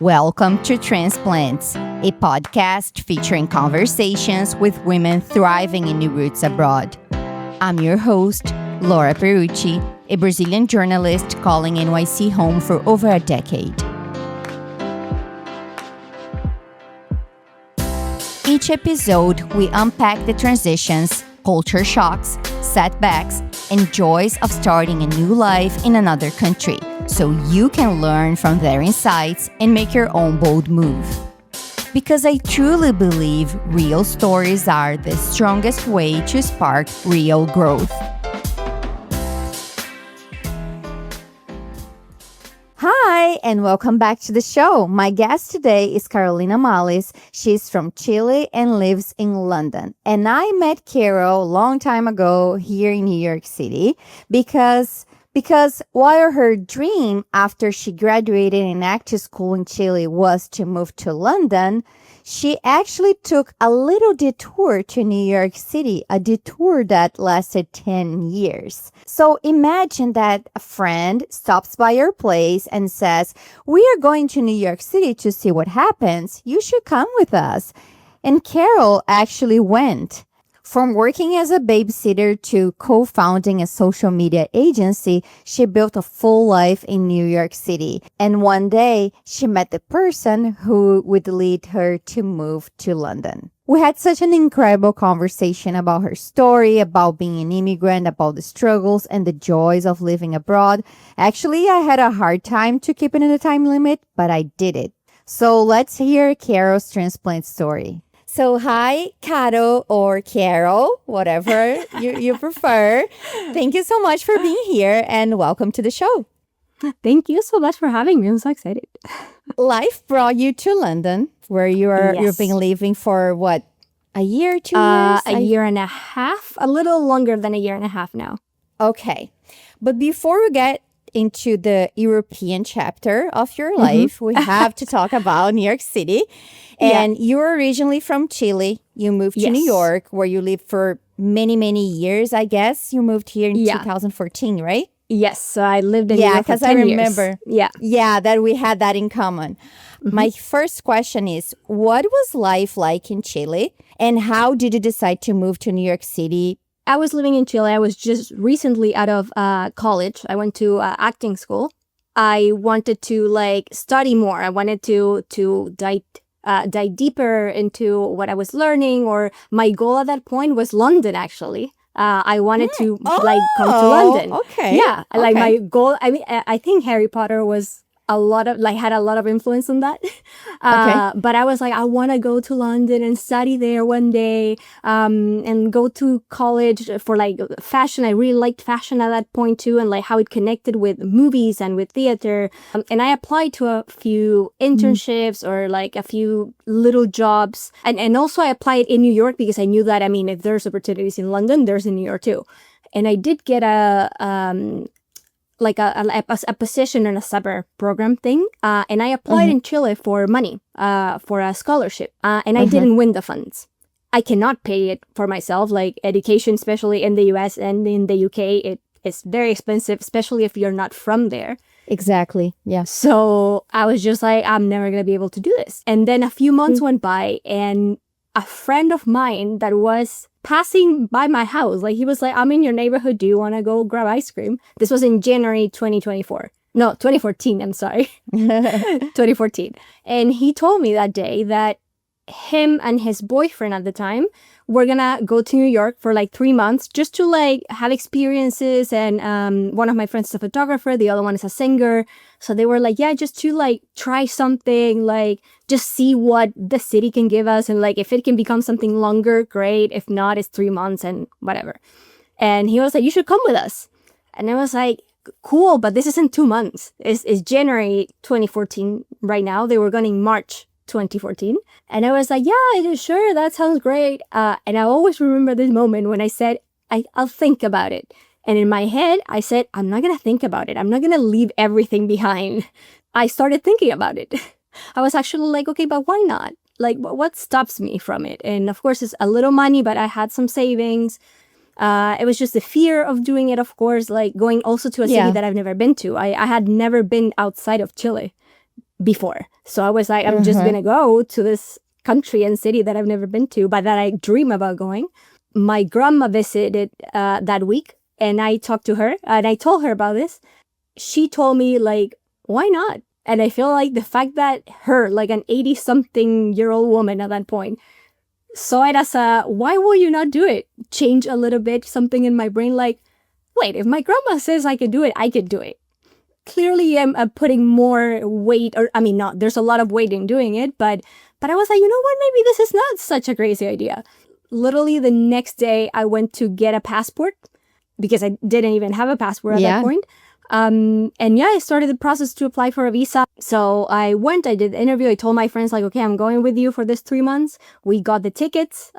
Welcome to Transplants, a podcast featuring conversations with women thriving in new roots abroad. I'm your host, Laura Perucci, a Brazilian journalist calling NYC home for over a decade. Each episode, we unpack the transitions, culture shocks, setbacks, and joys of starting a new life in another country, so you can learn from their insights and make your own bold move. Because I truly believe real stories are the strongest way to spark real growth. Hi, and welcome back to the show. My guest today is Carolina Males. She's from Chile and lives in London. And I met Caro a long time ago here in New York City because while her dream after she graduated in acting school in Chile was to move to London, she actually took a little detour to New York City, a detour that lasted 10 years. So imagine that a friend stops by your place and says, "We are going to New York City to see what happens. You should come with us." And Carol actually went. From working as a babysitter to co-founding a social media agency, she built a full life in New York City. And one day, she met the person who would lead her to move to London. We had such an incredible conversation about her story, about being an immigrant, about the struggles and the joys of living abroad. Actually, I had a hard time to keep it in the time limit, but I did it. So let's hear Caro's transplant story. So hi, Caro or Caro, whatever you prefer. Thank you so much for being here and welcome to the show. Thank you so much for having me. I'm so excited. Life brought you to London where you've been living for what, a year, 2 years? A year and a half, a little longer than a year and a half now. Okay. But before we get into the European chapter of your life, we have to talk about New York City. And you're originally from Chile. You moved to New York, where you lived for many, many years, I guess. You moved here in 2014, right? Yes, so I lived in New York for 10 years. Yeah, because I remember. Yeah, that we had that in common. My first question is, what was life like in Chile? And how did you decide to move to New York City? I was living in Chile. I was just recently out of college. I went to acting school. I wanted to study more. I wanted to dive deeper into what I was learning, or my goal at that point was London, actually. I wanted to come to London. Okay. Yeah. Like my goal, I think Harry Potter was had a lot of influence on that. But I was like, I want to go to London and study there one day, and go to college for fashion. I really liked fashion at that point too, and how it connected with movies and with theater. And I applied to a few internships or a few little jobs. And also I applied in New York because I knew that, if there's opportunities in London, there's in New York too. And I did get a position in a summer program thing. And I applied in Chile for money, for a scholarship. And I didn't win the funds. I cannot pay it for myself. Education, especially in the US and in the UK, it is very expensive, especially if you're not from there. Exactly. Yeah. So I was just like, I'm never going to be able to do this. And then a few months went by, and a friend of mine that was passing by my house, he was like, "I'm in your neighborhood. Do you want to go grab ice cream?" This was in January 2024. No, 2014. I'm sorry. 2014. And he told me that day that him and his boyfriend at the time were gonna go to New York for 3 months just to have experiences. And one of my friends is a photographer, the other one is a singer. So they were just to try something, just see what the city can give us, and if it can become something longer, great. If not, it's 3 months and whatever. And he was like, "You should come with us." And I was like, "Cool, but this isn't 2 months. It's January 2014 right now. They were going in March 2014. And I was like, "Yeah, sure, that sounds great." And I always remember this moment when I said, I'll think about it. And in my head, I said, I'm not going to think about it. I'm not going to leave everything behind. I started thinking about it. I was actually like, okay, but why not? What stops me from it? And of course, it's a little money, but I had some savings. It was just the fear of doing it, of course, going also to a city that I've never been to. I had never been outside of Chile before. So I was like, I'm just going to go to this country and city that I've never been to, but that I dream about going. My grandma visited that week, and I talked to her and I told her about this. She told me, like, why not? And I feel like the fact that her, like an 80-something-year-old woman at that point, saw it as a, why will you not do it? Change a little bit something in my brain, like, wait, if my grandma says I can do it, I can do it. Clearly, I'm putting more weight, or I mean, not, there's a lot of weight in doing it, but I was like, you know what, maybe this is not such a crazy idea. Literally the next day, I went to get a passport because I didn't even have a passport at that point. And yeah, I started the process to apply for a visa. So I went, I did the interview. I told my friends, like, okay, I'm going with you for this 3 months. We got the tickets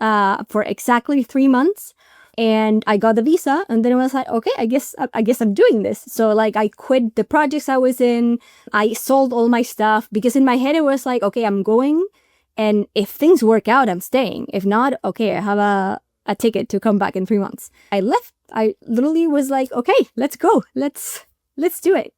for exactly 3 months. And I got the visa. And then I was like, okay, I guess I'm doing this. So like I quit the projects I was in. I sold all my stuff because in my head it was like, okay, I'm going. And if things work out, I'm staying. If not, okay, I have a ticket to come back in 3 months. I left. I literally was like, okay, let's go. Let's do it.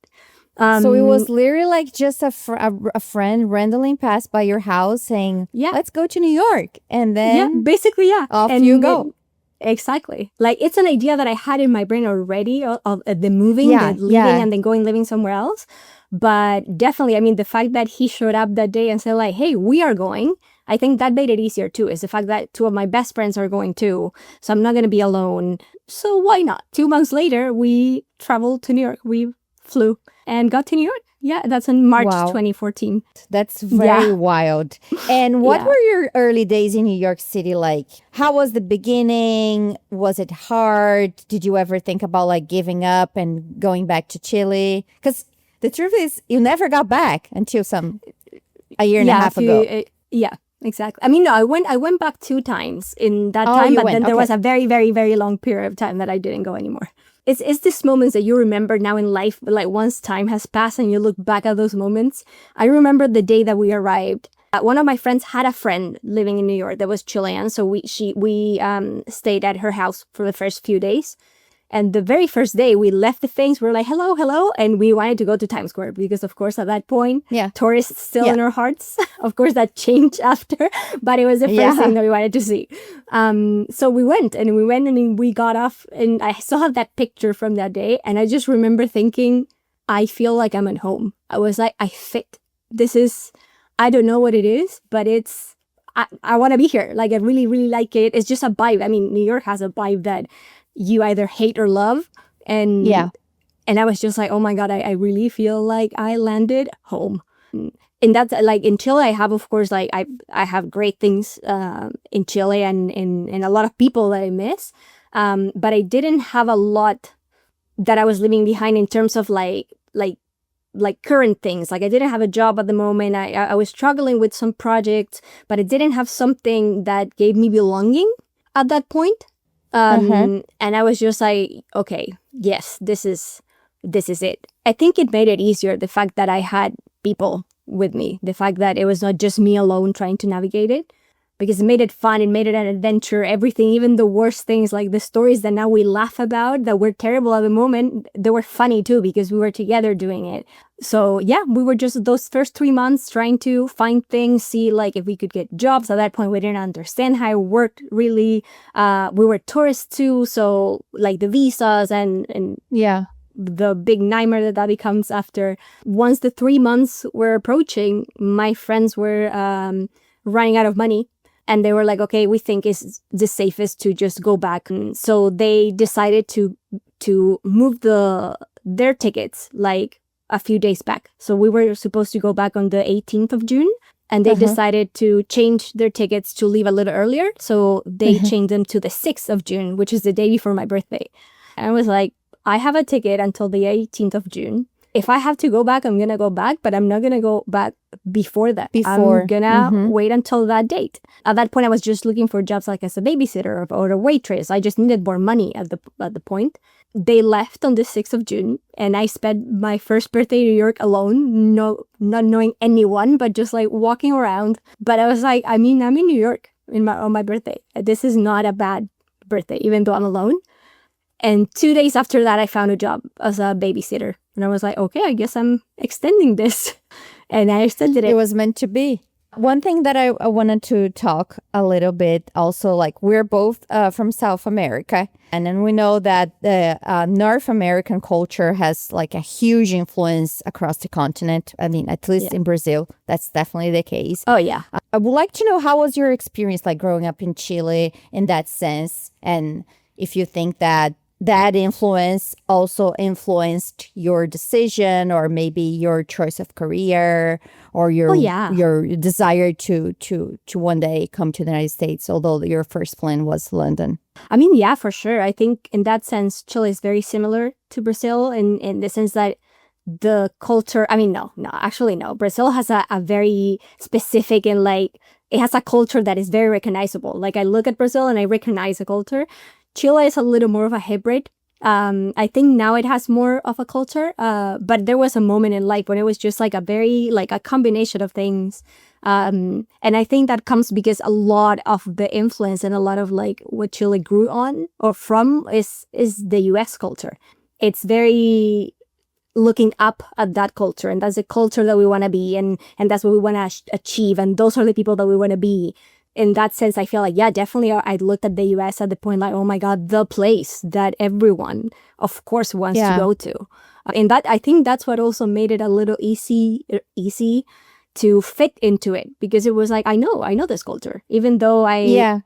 So it was literally like just a friend randomly passed by your house saying, yeah, let's go to New York. And then yeah, basically, yeah. Off you go. Exactly. Like it's an idea that I had in my brain already of the moving, the leaving and then living somewhere else. But definitely, I mean, the fact that he showed up that day and said like, hey, we are going, I think that made it easier too, is the fact that 2 of my best friends are going too. So I'm not going to be alone. So why not? 2 months later, we traveled to New York. We flew and got to New York. Yeah, that's in March 2014. That's very wild. And what were your early days in New York City like? How was the beginning? Was it hard? Did you ever think about like giving up and going back to Chile? Because the truth is, you never got back until a year and a half ago. Yeah, exactly. I mean, no, I went back 2 times in that time, but then there was a very, very, very long period of time that I didn't go anymore. It's these moments that you remember now in life, but like once time has passed and you look back at those moments. I remember the day that we arrived. One of my friends had a friend living in New York that was Chilean, so we stayed at her house for the first few days. And the very first day we left the things, we were like, hello, hello. And we wanted to go to Times Square because, of course, at that point, tourists still in our hearts. Of course, that changed after, but it was the first thing that we wanted to see. So we went and we got off. And I still have that picture from that day. And I just remember thinking, I feel like I'm at home. I was like, I fit. This is, I don't know what it is, but it's, I want to be here. Like, I really, really like it. It's just a vibe. I mean, New York has a vibe that you either hate or love. And I was just like, oh my God, I really feel like I landed home. And that's like in Chile, I have, of course, like I have great things in Chile and a lot of people that I miss. But I didn't have a lot that I was leaving behind in terms of like current things. Like I didn't have a job at the moment. I was struggling with some projects, but I didn't have something that gave me belonging at that point. And I was just like, okay, yes, this is it. I think it made it easier, the fact that I had people with me, the fact that it was not just me alone trying to navigate it, because it made it fun, it made it an adventure, everything, even the worst things, like the stories that now we laugh about that were terrible at the moment, they were funny too, because we were together doing it. So yeah, we were just those first 3 months trying to find things, see like if we could get jobs. At that point, we didn't understand how it worked really. We were tourists too, so like the visas and the big nightmare that becomes after. Once the 3 months were approaching, my friends were running out of money. And they were like, okay, we think it's the safest to just go back. And so they decided to move their tickets like a few days back. So we were supposed to go back on the 18th of June. And they decided to change their tickets to leave a little earlier. So they changed them to the 6th of June, which is the day before my birthday. And I was like, I have a ticket until the 18th of June. If I have to go back, I'm going to go back, but I'm not going to go back before that. I'm going to wait until that date. At that point, I was just looking for jobs like as a babysitter or a waitress. I just needed more money at the point. They left on the 6th of June, and I spent my first birthday in New York alone, not knowing anyone, but just like walking around. But I was like, I mean, I'm in New York on my birthday. This is not a bad birthday, even though I'm alone. And 2 days after that, I found a job as a babysitter. And I was like, okay, I guess I'm extending this. And I extended It it. was meant to be. One thing that I wanted to talk a little bit also, like we're both from South America. And then we know that the North American culture has like a huge influence across the continent. I mean, at least in Brazil, that's definitely the case. Oh, yeah. I would like to know, how was your experience like growing up in Chile in that sense? And if you think that that influence also influenced your decision, or maybe your choice of career, or your desire to one day come to the United States, although your first plan was London. I mean, yeah, for sure. I think in that sense, Chile is very similar to Brazil in the sense that the culture, I mean, actually, no. Brazil has a very specific and like, it has a culture that is very recognizable. Like I look at Brazil and I recognize a culture. Chile is a little more of a hybrid. I think now it has more of a culture, but there was a moment in life when it was just like a very, like a combination of things. And I think that comes because a lot of the influence and a lot of like what Chile grew on or from is the US culture. It's very looking up at that culture, and that's the culture that we want to be, and that's what we want to achieve, and those are the people that we want to be. In that sense, I feel like, yeah, definitely I looked at the US at the point like, oh my God, the place that everyone, of course, wants to go to. And that, I think that's what also made it a little easy to fit into it, because it was like, I know this culture. Even though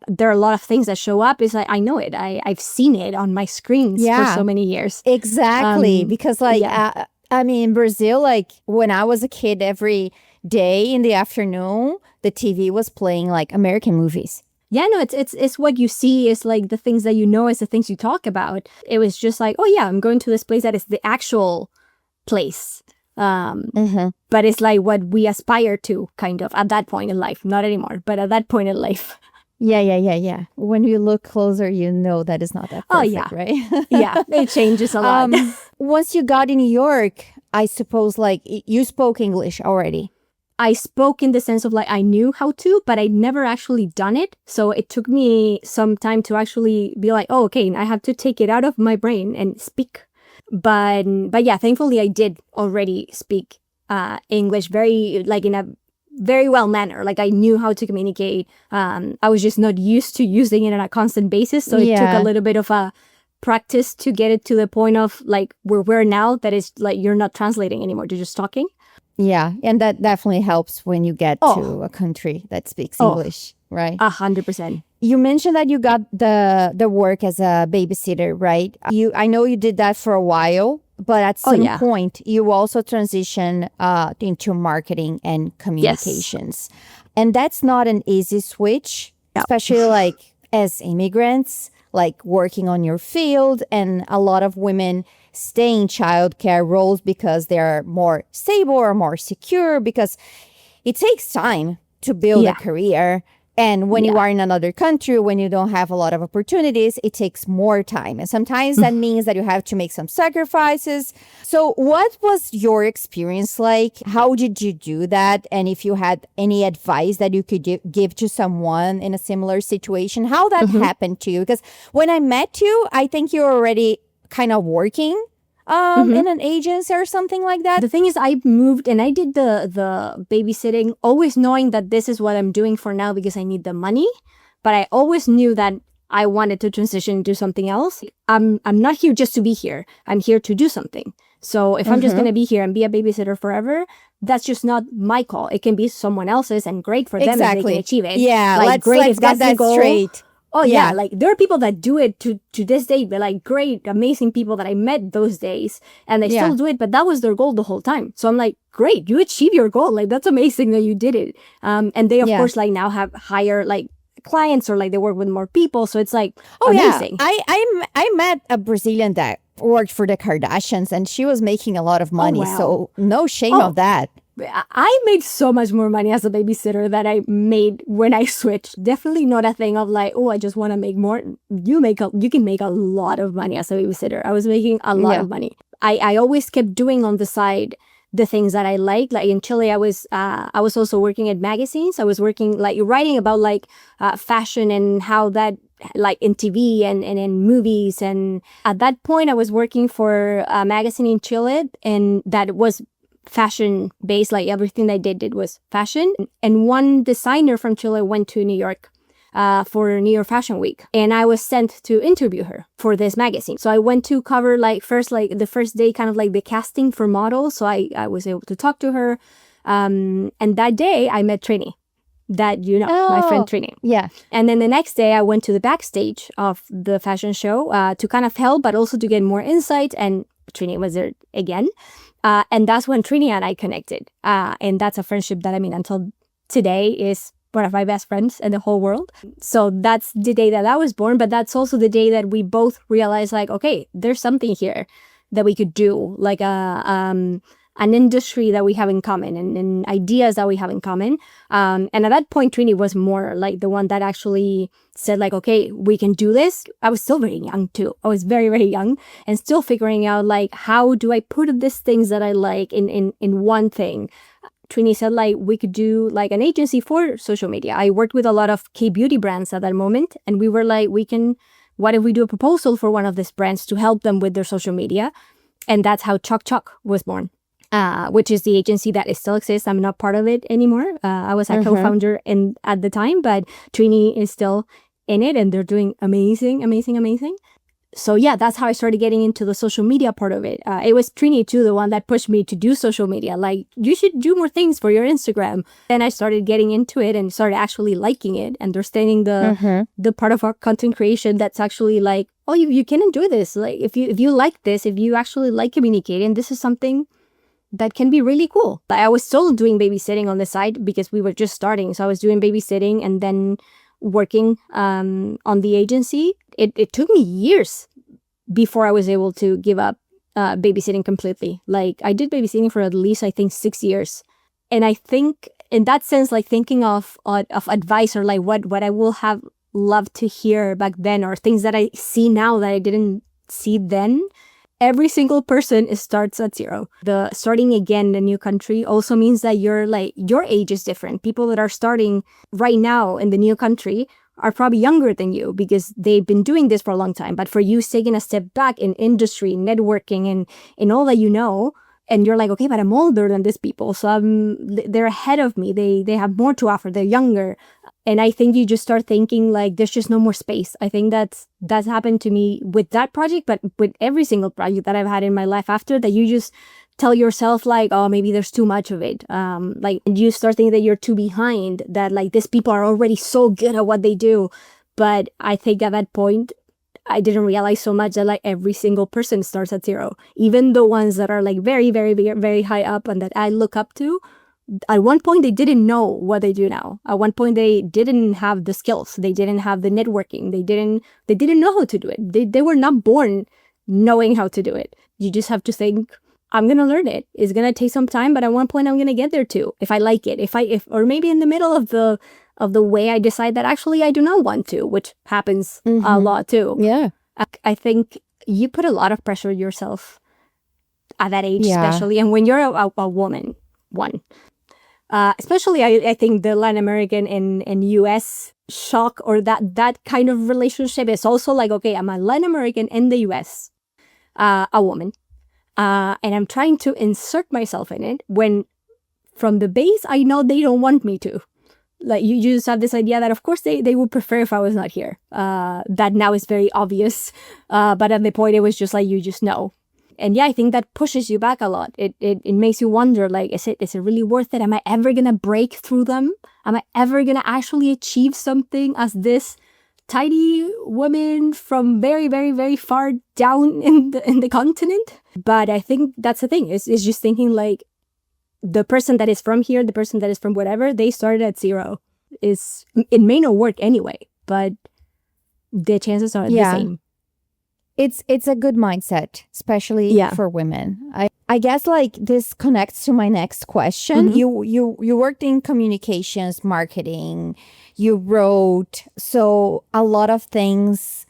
there are a lot of things that show up, it's like, I know it. I've seen it on my screens for so many years. Exactly. Because like, I mean, Brazil, like when I was a kid, every day in the afternoon, the TV was playing like American movies. Yeah, no, it's what you see is like the things that you know is the things you talk about. It was just like, oh yeah, I'm going to this place that is the actual place. But it's like what we aspire to kind of at that point in life. Not anymore, but at that point in life. Yeah. When you look closer, you know that is not that perfect, right? Yeah, it changes a lot. Once you got in New York, I suppose like you spoke English already. I spoke in the sense of like I knew how to, but I'd never actually done it. So it took me some time to actually be like, oh, okay, I have to take it out of my brain and speak. But yeah, thankfully I did already speak English very like in a very well manner. Like I knew how to communicate. I was just not used to using it on a constant basis. So it took a little bit of a practice to get it to the point of like where we're now, that is like you're not translating anymore, you're just talking. Yeah, and that definitely helps when you get to a country that speaks English, right? 100%. You mentioned that you got the work as a babysitter, right? I know you did that for a while, but at some point you also transitioned into marketing and communications. And that's not an easy switch, especially like as immigrants, like working on your field, and a lot of women stay in childcare roles because they're more stable or more secure, because it takes time to build a career. And when you are in another country, when you don't have a lot of opportunities, it takes more time. And sometimes that means that you have to make some sacrifices. So what was your experience like? How did you do that? And if you had any advice that you could give to someone in a similar situation, how that happened to you? Because when I met you, I think you're already kind of working in an agency or something like that. The thing is, I moved and I did the babysitting, always knowing that this is what I'm doing for now because I need the money. But I always knew that I wanted to transition to something else. I'm not here just to be here. I'm here to do something. So if I'm just going to be here and be a babysitter forever, that's just not my call. It can be someone else's, and great for them if they can achieve it. Yeah, like, let's get that straight. Oh yeah, like there are people that do it to this day. They're like great, amazing people that I met those days, and they still do it. But that was their goal the whole time. So I'm like, great, you achieved your goal. Like that's amazing that you did it. And they of course like now have higher like clients, or like they work with more people. So it's like amazing. I met a Brazilian that worked for the Kardashians, and she was making a lot of money. So no shame of that. I made so much more money as a babysitter than I made when I switched. Definitely not a thing of like, oh, I just want to make more. You can make a lot of money as a babysitter. I was making a lot of money. I always kept doing on the side the things that I liked. Like in Chile, I was also working at magazines. I was working like writing about like fashion and how that like in TV and in movies. And at that point, I was working for a magazine in Chile, and that was fashion based, like everything that I did was fashion. And one designer from Chile went to New York for New York Fashion Week, and I was sent to interview her for this magazine. So I went to cover the first day, kind of like the casting for models. So I was able to talk to her, and that day I met Trini, that my friend Trini. Yeah. And then the next day I went to the backstage of the fashion show to kind of help, but also to get more insight. And Trini was there again. And that's when Trini and I connected. And that's a friendship that, until today is one of my best friends in the whole world. So that's the day that I was born, but that's also the day that we both realized, like, okay, there's something here that we could do, like an industry that we have in common and ideas that we have in common. And at that point, Trini was more like the one that actually said, like, okay, we can do this. I was still very young too. I was very, very young and still figuring out, like, how do I put these things that I like in one thing? Trini said, like, we could do like an agency for social media. I worked with a lot of K-beauty brands at that moment. And we were like, what if we do a proposal for one of these brands to help them with their social media? And that's how Choc Choc was born, which is the agency that still exists. I'm not part of it anymore. I was a co-founder at the time, but Trini is still in it, and they're doing amazing, amazing, amazing. So yeah, that's how I started getting into the social media part of it. It was Trini too, the one that pushed me to do social media. Like, you should do more things for your Instagram. Then I started getting into it and started actually liking it, understanding the part of our content creation that's actually like, oh, you can enjoy this. Like, if you like this, if you actually like communicating, this is something that can be really cool. I was still doing babysitting on the side because we were just starting. So I was doing babysitting and then working on the agency. It took me years before I was able to give up babysitting completely. Like, I did babysitting for at least, I think, 6 years. And I think in that sense, like, thinking of advice or like what I will have loved to hear back then, or things that I see now that I didn't see then, every single person starts at zero. The starting again in a new country also means that your age is different. People that are starting right now in the new country are probably younger than you because they've been doing this for a long time. But for you, taking a step back in industry, networking, and in all that you know, and you're like, okay, but I'm older than these people, so they're ahead of me. They have more to offer. They're younger. And I think you just start thinking, like, there's just no more space. I think that's happened to me with that project, but with every single project that I've had in my life after that, you just tell yourself, like, oh, maybe there's too much of it. Like, you start thinking that you're too behind, that, like, these people are already so good at what they do. But I think at that point, I didn't realize so much that, like, every single person starts at zero. Even the ones that are, like, very, very, very, very high up and that I look up to, at one point, they didn't know what they do now. At one point, they didn't have the skills. They didn't have the networking. They didn't know how to do it. They were not born knowing how to do it. You just have to think, I'm going to learn it. It's going to take some time, but at one point I'm going to get there too. If I like it, or maybe in the middle of the way I decide that actually I do not want to, which happens a lot too. Yeah. I think you put a lot of pressure on yourself at that age, especially. And when you're a woman, especially I think the Latin American and US shock, or that kind of relationship is also like, okay, I'm a Latin American in the US, a woman. And I'm trying to insert myself in it when from the base, I know they don't want me to. Like, you just have this idea that, of course, they would prefer if I was not here. That now is very obvious. But at the point, it was just like, you just know. And yeah, I think that pushes you back a lot. It makes you wonder, like, is it really worth it? Am I ever going to break through them? Am I ever going to actually achieve something as this tiny woman from very, very, very far down in the continent? But I think that's the thing. It's just thinking, like, the person that is from here, the person that is from whatever, they started at zero. It may not work anyway, but the chances are the same. It's a good mindset, especially for women. I guess, like, this connects to my next question. You worked in communications, marketing, you wrote, so a lot of things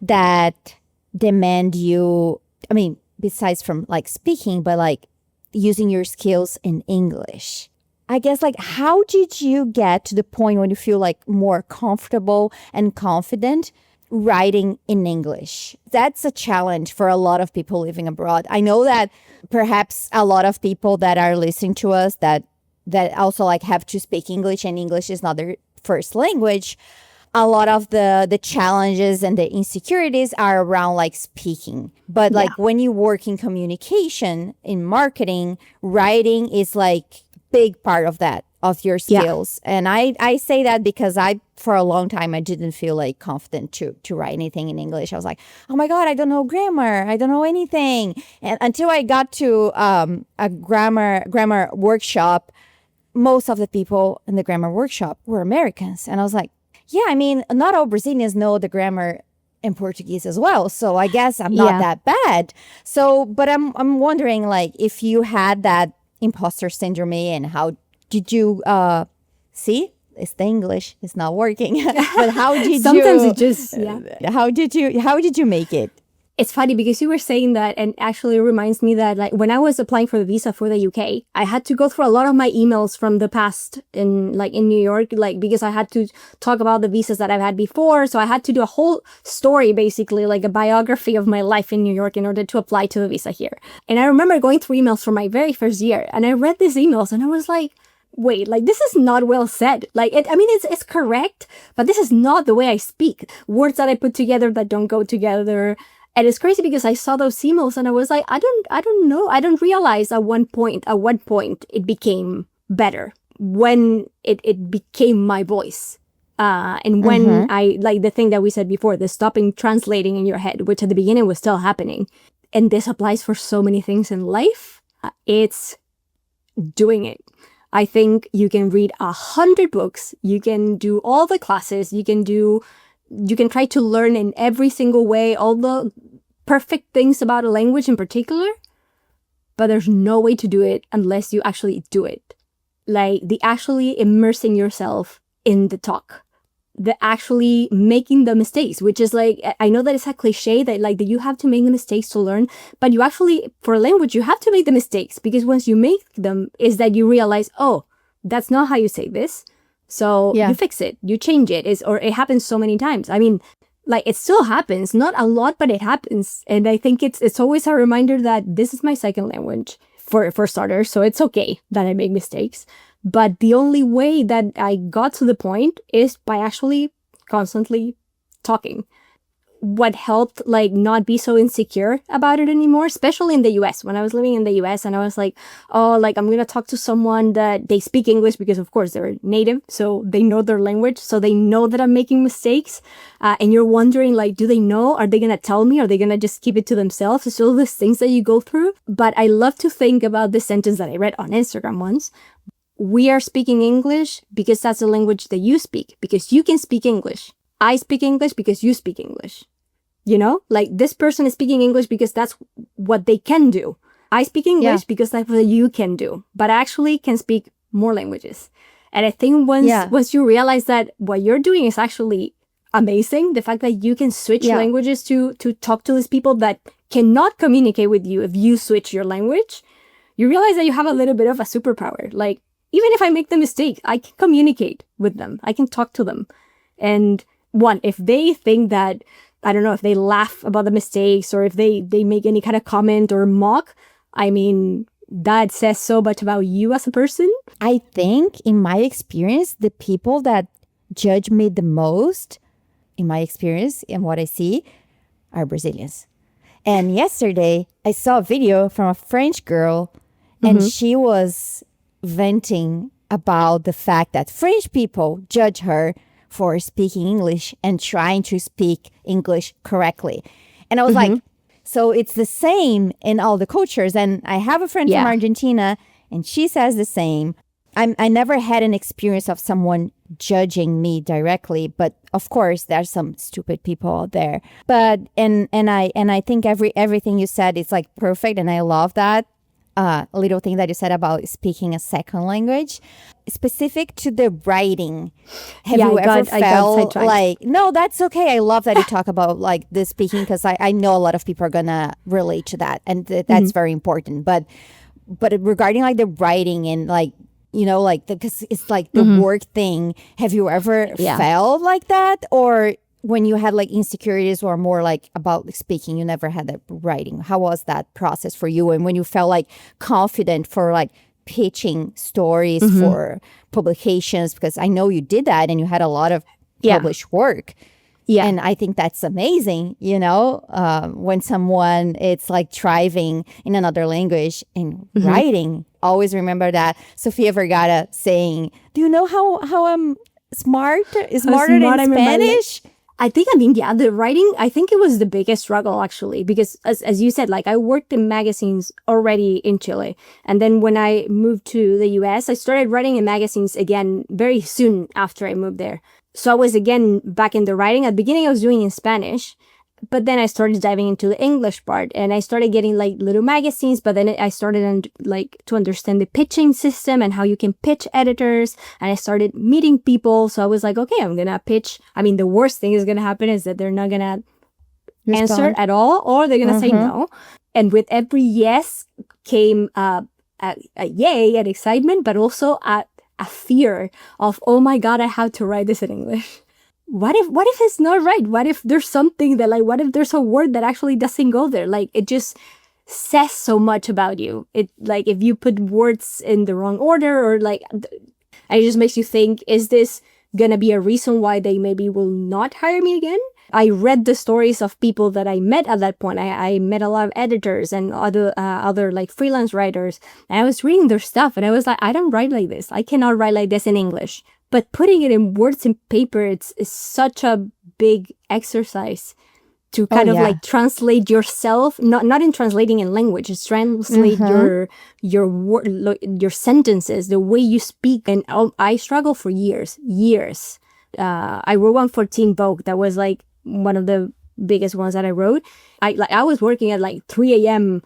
that demand you, I mean, besides from, like, speaking, but, like, using your skills in English. I guess, like, how did you get to the point when you feel, like, more comfortable and confident writing in English. That's a challenge for a lot of people living abroad. I know that perhaps a lot of people that are listening to us that also like have to speak English, and English is not their first language. A lot of the challenges and the insecurities are around like speaking. But like when you work in communication, in marketing, writing is like big part of that, of your skills. And I say that because for a long time, I didn't feel like confident to write anything in English. I was like, oh my God, I don't know grammar. I don't know anything. And until I got to a grammar workshop, most of the people in the grammar workshop were Americans. And I was like, yeah, I mean, not all Brazilians know the grammar in Portuguese as well. So I guess I'm not that bad. So, but I'm wondering, like, if you had that imposter syndrome, and how did you see? It's the English. It's not working. But how did Sometimes it just, How did you make it? It's funny because you were saying that, and actually it reminds me that like when I was applying for the visa for the UK, I had to go through a lot of my emails from the past in New York, like because I had to talk about the visas that I've had before. So I had to do a whole story, basically like a biography of my life in New York in order to apply to the visa here. And I remember going through emails from my very first year, and I read these emails and I was like, wait, like this is not well said. Like it's correct, but this is not the way I speak. Words that I put together that don't go together. And it's crazy because I saw those emails and I was like, I don't know. I don't realize at what point it became better, when it became my voice. And when I, like the thing that we said before, the stopping translating in your head, which at the beginning was still happening. And this applies for so many things in life. It's doing it. I think you can read 100 books. You can do all the classes. You can try to learn in every single way all the perfect things about a language in particular, but there's no way to do it unless you actually do it. Like the actually immersing yourself in the talk, the actually making the mistakes, which is like, I know that it's a cliche that like that you have to make the mistakes to learn, but you actually, for a language, you have to make the mistakes, because once you make them is that you realize, oh, that's not how you say this. So you fix it, you change it, or it happens so many times. I mean, like it still happens, not a lot, but it happens. And I think it's always a reminder that this is my second language for starters. So it's okay that I make mistakes. But the only way that I got to the point is by actually constantly talking. What helped like not be so insecure about it anymore, especially in the US, when I was living in the US and I was like, oh, like I'm going to talk to someone that they speak English, because of course they're native. So they know their language. So they know that I'm making mistakes. And you're wondering like, do they know? Are they going to tell me? Are they going to just keep it to themselves? It's all these things that you go through. But I love to think about this sentence that I read on Instagram once. We are speaking English because that's the language that you speak, because you can speak English. I speak English because you speak English. You know, like this person is speaking English because that's what they can do. I speak English because that's what you can do, but I actually can speak more languages. And I think once you realize that what you're doing is actually amazing, the fact that you can switch languages to talk to these people that cannot communicate with you if you switch your language, you realize that you have a little bit of a superpower. Like, even if I make the mistake, I can communicate with them. I can talk to them. And if they think that, I don't know, if they laugh about the mistakes or if they make any kind of comment or mock, I mean, that says so much about you as a person. I think in my experience, the people that judge me the most, in my experience and what I see, are Brazilians. And yesterday, I saw a video from a French girl, and she was venting about the fact that French people judge her for speaking English and trying to speak English correctly. And I was like, so it's the same in all the cultures. And I have a friend from Argentina, and she says the same. I never had an experience of someone judging me directly, but of course there's some stupid people out there. But and I think everything you said is like perfect, and I love that. Little thing that you said about speaking a second language, specific to the writing. Have you ever felt like, no, that's okay. I love that you talk about like the speaking, because I know a lot of people are gonna relate to that, and that's very important. But regarding like the writing and like, you know, like because it's like the work thing. Have you ever felt like that, or when you had like insecurities or more like about speaking, you never had that writing. How was that process for you? And when you felt like confident for like pitching stories for publications, because I know you did that and you had a lot of published work. Yeah. And I think that's amazing, when someone it's like thriving in another language and writing. Always remember that Sofia Vergara saying, do you know how I'm smarter than Spanish? The writing, I think it was the biggest struggle actually, because as you said, like I worked in magazines already in Chile. And then when I moved to the US, I started writing in magazines again very soon after I moved there. So I was again back in the writing. At the beginning, I was doing in Spanish, but then I started diving into the English part and I started getting like little magazines, but then I started to understand the pitching system and how you can pitch editors. And I started meeting people. So I was like, okay, I'm going to pitch. I mean, the worst thing is going to happen is that they're not going to answer at all, or they're going to say no. And with every yes came a yay and excitement, but also a fear of, oh my God, I have to write this in English. What if it's not right? What if there's something that what if there's a word that actually doesn't go there? Like it just says so much about you. It like if you put words in the wrong order or it just makes you think, is this gonna be a reason why they maybe will not hire me again? I read the stories of people that I met at that point. I met a lot of editors and other like freelance writers. And I was reading their stuff and I was like, I don't write like this. I cannot write like this in English. But putting it in words and paper, it's such a big exercise to kind of like translate yourself, not in translating in language, it's translate your sentences, the way you speak. And I struggled for years. I wrote one for Teen Vogue that was like one of the biggest ones that I wrote. I was working at like 3 a.m.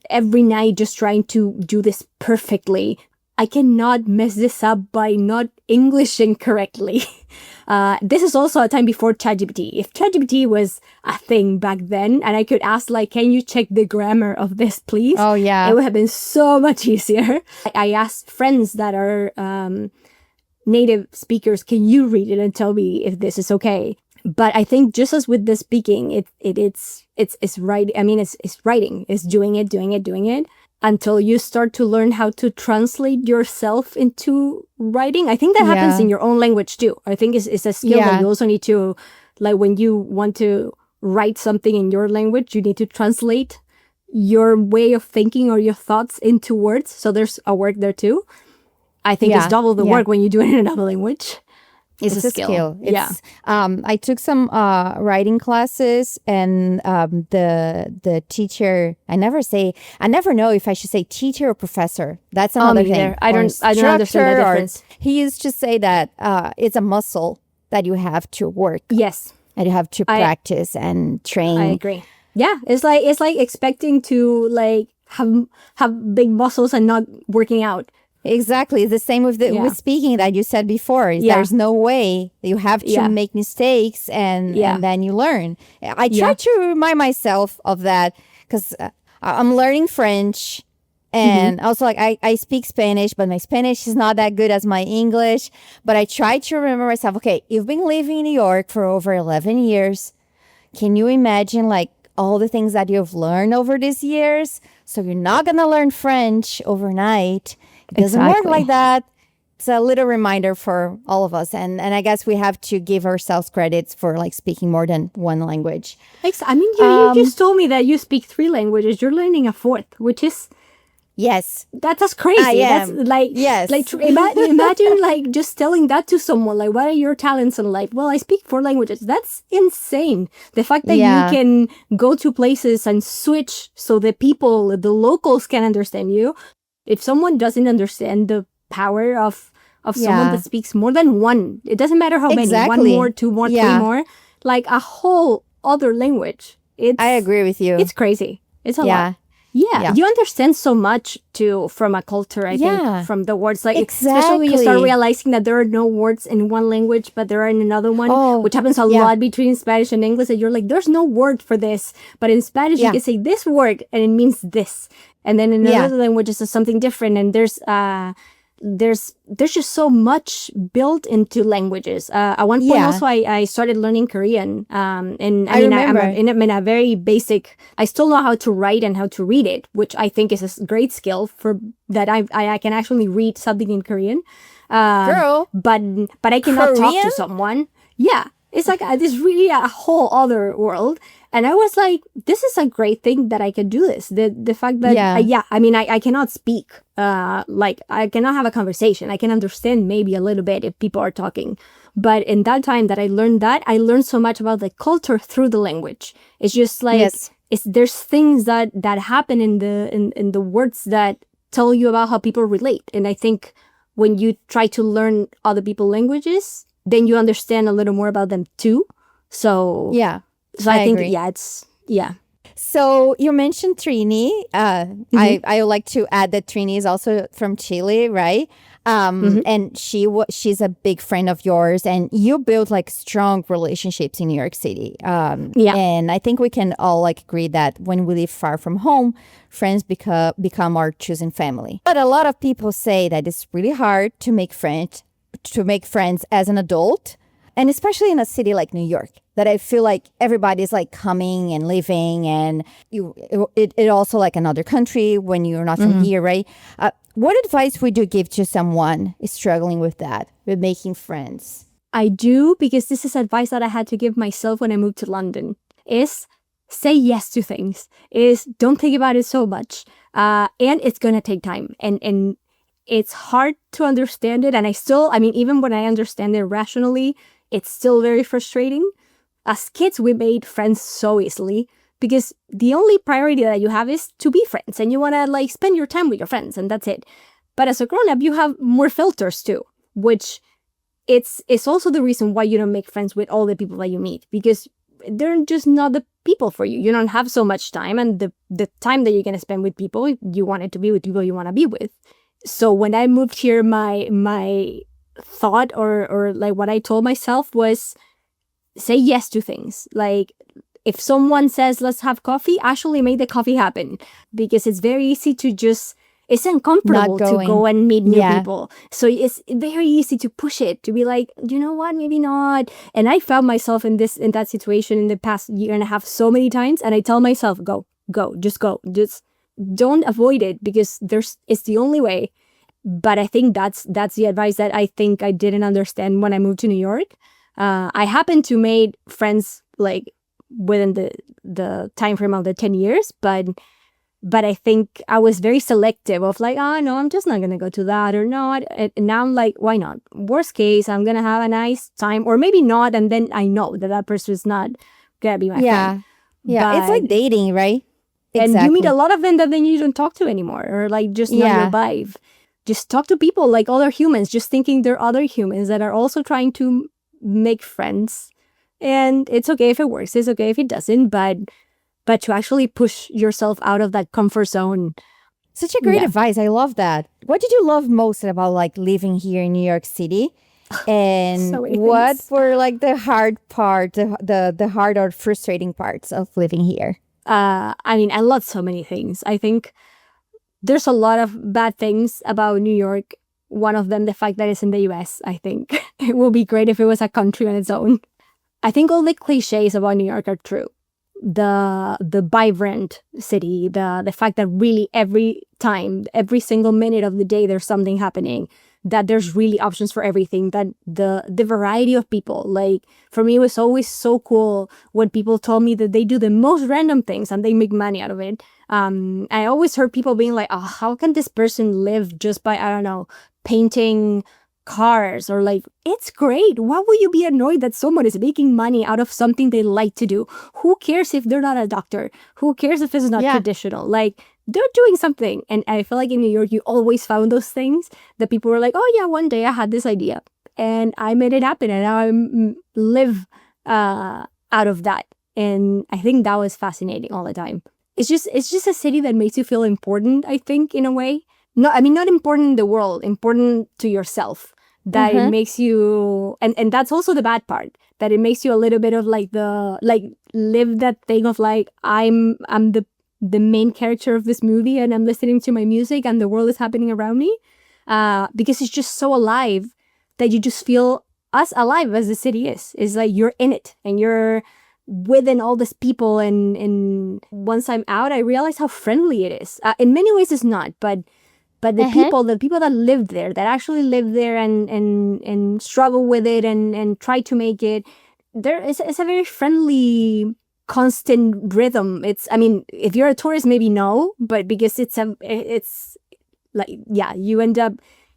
Every night just trying to do this perfectly. I cannot mess this up by not Englishing correctly. This is also a time before ChatGPT. If ChatGPT was a thing back then and I could ask like, can you check the grammar of this, please? Oh, yeah. It would have been so much easier. I asked friends that are native speakers, can you read it and tell me if this is okay? But I think just as with the speaking, it's right. I mean, it's writing. It's doing it until you start to learn how to translate yourself into writing. I think that happens in your own language too. I think it's a skill that you also need to, like when you want to write something in your language, you need to translate your way of thinking or your thoughts into words. So there's a work there too. I think it's double the work when you do it in another language. It's a skill. I took some writing classes, and the teacher. I never know if I should say teacher or professor. That's another thing. I don't understand the difference. He used to say that it's a muscle that you have to work. Yes, and you have to practice and train. I agree. Yeah, it's like expecting to like have big muscles and not working out. Exactly. It's the same with with speaking that you said before. There's no way. You have to make mistakes and then you learn. I try to remind myself of that because I'm learning French and also like I speak Spanish, but my Spanish is not that good as my English. But I try to remember myself, okay, you've been living in New York for over 11 years. Can you imagine like all the things that you've learned over these years? So you're not going to learn French overnight. It doesn't work like that. It's a little reminder for all of us. And I guess we have to give ourselves credits for like speaking more than one language. I mean, you just told me that you speak 3 languages. You're learning a 4th, which is... Yes. That's crazy. I am. That's like... Yes. Like, imagine like just telling that to someone. Like, what are your talents in life? Well, I speak 4 languages. That's insane. The fact that you can go to places and switch so the people, the locals can understand you. If someone doesn't understand the power of someone that speaks more than one, it doesn't matter how many, 1 more, 2 more, 3 more, like a whole other language. I agree with you. It's crazy. It's a lot. Yeah, you understand so much too from a culture, I think, from the words. Like, especially when you start realizing that there are no words in one language, but there are in another one, which happens a lot between Spanish and English. And you're like, there's no word for this. But in Spanish, you can say this word and it means this. And then in another language, it's something different. And there's there's just so much built into languages. At one point also I started learning Korean. And I mean, remember. I'm in a very basic, I still know how to write and how to read it, which I think is a great skill for that. I can actually read something in Korean. Girl. But I cannot talk Korean? to someone. Yeah. It's like this really a whole other world. And I was like, this is a great thing that I can do this. The fact that, I mean, I cannot speak, like I cannot have a conversation. I can understand maybe a little bit if people are talking. But in that time that I learned so much about the culture through the language. It's just like, there's things that happen in the words that tell you about how people relate. And I think when you try to learn other people's languages, then you understand a little more about them too. So I think agree. So you mentioned Trini. I would like to add that Trini is also from Chile, right? And she's a big friend of yours, and you built like strong relationships in New York City. And I think we can all like agree that when we live far from home, friends become our chosen family. But a lot of people say that it's really hard to make friends as an adult, and especially in a city like New York, that I feel like everybody's like coming and leaving, and it also like another country when you're not from here, right? What advice would you give to someone struggling with that, with making friends? I do, because this is advice that I had to give myself when I moved to London, is say yes to things, is don't think about it so much, and it's gonna take time, and it's hard to understand it. And I mean, even when I understand it rationally, it's still very frustrating. As kids, we made friends so easily because the only priority that you have is to be friends, and you want to like spend your time with your friends, and that's it. But as a grown-up, you have more filters too, which it's also the reason why you don't make friends with all the people that you meet, because they're just not the people for you. You don't have so much time, and the time that you're going to spend with people, you want it to be with people you want to be with. So when I moved here, my thought or like what I told myself was say yes to things. Like if someone says, let's have coffee, actually make the coffee happen, because it's very easy to just, it's uncomfortable to go and meet new people. So it's very easy to push it, to be like, you know what, maybe not. And I found myself in that situation in the past year and a half so many times. And I tell myself, go, just don't avoid it, because it's the only way. But I think that's the advice that I think I didn't understand when I moved to New York. I happened to make friends like within the time frame of the 10 years, but I think I was very selective of like, oh no, I'm just not gonna go to that or not. And now I'm like, why not? Worst case, I'm gonna have a nice time, or maybe not, and then I know that person is not gonna be my friend. Yeah, it's like dating, right? And you meet a lot of them that then you don't talk to anymore, or like just not your vibe. Just talk to people like other humans, just thinking they're other humans that are also trying to make friends. And it's okay if it works, it's okay if it doesn't, but to actually push yourself out of that comfort zone. Such a great advice. I love that. What did you love most about like living here in New York City? And So what were like the hard part, the hard or frustrating parts of living here? I mean, I love so many things. I think there's a lot of bad things about New York. One of them, the fact that it's in the US, I think. It would be great if it was a country on its own. I think all the cliches about New York are true. The vibrant city, the fact that really every time, every single minute of the day, there's something happening, that there's really options for everything, that the variety of people. Like, for me, it was always so cool when people told me that they do the most random things and they make money out of it. I always heard people being like, oh, how can this person live just by, I don't know, painting cars? Or like, it's great. Why would you be annoyed that someone is making money out of something they like to do? Who cares if they're not a doctor? Who cares if it's not traditional? Like, they're doing something. And I feel like in New York, you always found those things that people were like, oh yeah, one day I had this idea and I made it happen, and now I live out of that. And I think that was fascinating all the time. It's just a city that makes you feel important, I think, in a way. No, I mean, not important in the world, important to yourself. That it makes you, and that's also the bad part, that it makes you a little bit of like live that thing of like, I'm the main character of this movie and I'm listening to my music and the world is happening around me. because it's just so alive that you just feel as alive as the city is. It's like you're in it and you're within all these people. And once I'm out, I realize how friendly it is. In many ways, it's not, but the people that live there, that actually live there and struggle with it and try to make it, it's a very friendly, constant rhythm. I mean, if you're a tourist, maybe no, but because it's like, yeah, you end up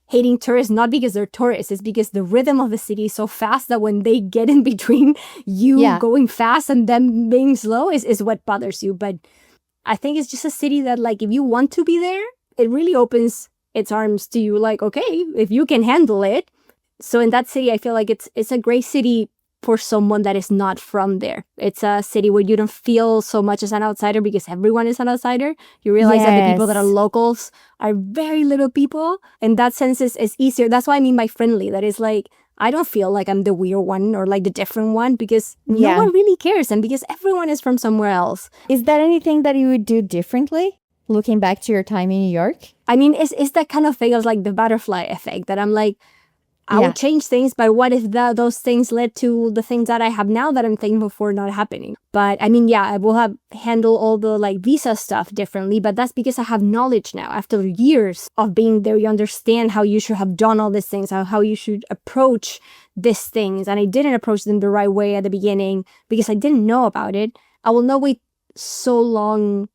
hating tourists, not because they're tourists, it's because the rhythm of the city is so fast that when they get in between you going fast and them being slow is what bothers you. But I think it's just a city that, like, if you want to be there, it really opens its arms to you. Like, okay, if you can handle it. So in that city, I feel like it's a great city for someone that is not from there. It's a city where you don't feel so much as an outsider because everyone is an outsider. You realize that the people that are locals are very little people. In that sense, it's easier. That's why I mean by friendly. That is like, I don't feel like I'm the weird one or like the different one because no one really cares and because everyone is from somewhere else. Is there anything that you would do differently looking back to your time in New York? I mean, it's that kind of thing of like the butterfly effect that I'm like, I will change things, but what if those things led to the things that I have now that I'm thankful for not happening? But I mean, I will have handled all the like visa stuff differently, but that's because I have knowledge now. After years of being there, you understand how you should have done all these things, how you should approach these things. And I didn't approach them the right way at the beginning because I didn't know about it. I will not wait so long